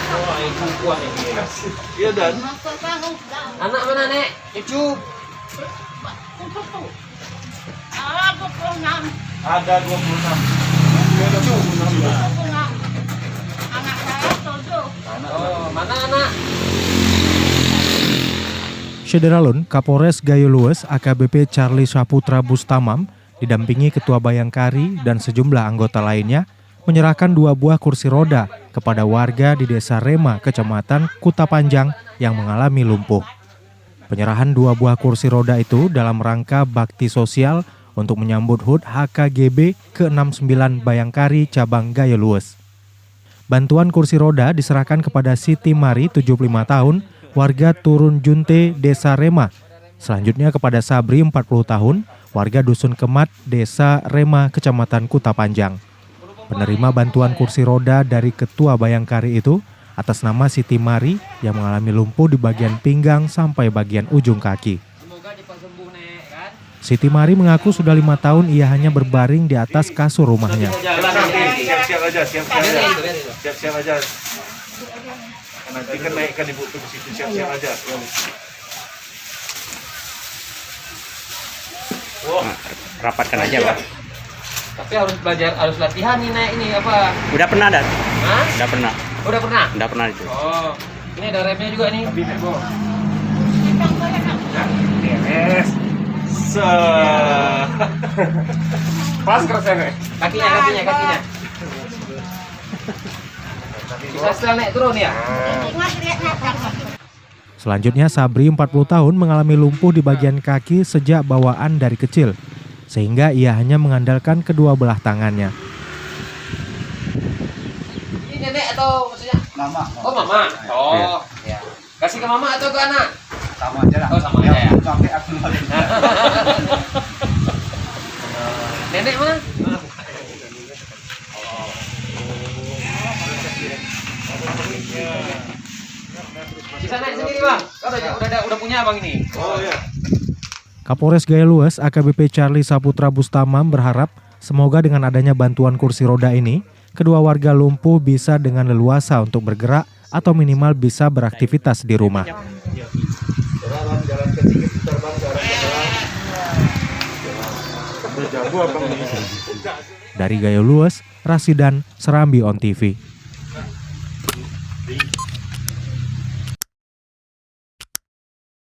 Wah, itu kuat ini. Iya dan. Anak mana nek? Cucu. Ada 26. Cucu. Anak saya 7. Oh, mana anak? Syederalun, Kapolres Gayo Lues AKBP Charlie Saputra Bustamam didampingi Ketua Bayangkari dan sejumlah anggota lainnya menyerahkan 2 buah kursi roda kepada warga di Desa Rema, Kecamatan Kuta Panjang yang mengalami lumpuh. Penyerahan 2 buah kursi roda itu dalam rangka bakti sosial untuk menyambut HUT HKGB ke-69 Bayangkari Cabang Gayo Lues. Bantuan kursi roda diserahkan kepada Siti Mari, 75 tahun, warga Turun Junte, Desa Rema. Selanjutnya kepada Sabri, 40 tahun, warga Dusun Kemat, Desa Rema, Kecamatan Kuta Panjang. Penerima bantuan kursi roda dari Ketua Bayangkari itu atas nama Siti Mari yang mengalami lumpuh di bagian pinggang sampai bagian ujung kaki. Siti Mari mengaku sudah 5 tahun ia hanya berbaring di atas kasur rumahnya. Siap-siap aja. Nanti kan naikkan ibu tuh ke situ, siap-siap aja. Wow. Rapatkan aja, Pak. Tapi harus belajar, harus latihan nih naik ini apa? Udah pernah, Dan? Hah? Udah pernah. Udah pernah? Udah pernah itu. Oh, ini ada remnya juga nih. Beres. Pas kerasnya. Kakinya. Bisa setelah naik turun ya? Selanjutnya Sabri, 40 tahun, mengalami lumpuh di bagian kaki sejak bawaan dari kecil, sehingga ia hanya mengandalkan kedua belah tangannya. Ini nenek atau maksudnya? Mama. Oh mama. Oh, ya. Kasih ke mama atau ke anak? Sama aja lah. Oh sama aja ya. Sampai aku balik. Nenek mana? Bisa naik sendiri bang? Udah punya abang ini? Oh iya. Kapolres Gayo Lues AKBP Charlie Saputra Bustamam berharap semoga dengan adanya bantuan kursi roda ini, kedua warga lumpuh bisa dengan leluasa untuk bergerak atau minimal bisa beraktivitas di rumah. Dari Gayo Lues, Rasidan, Serambi On TV.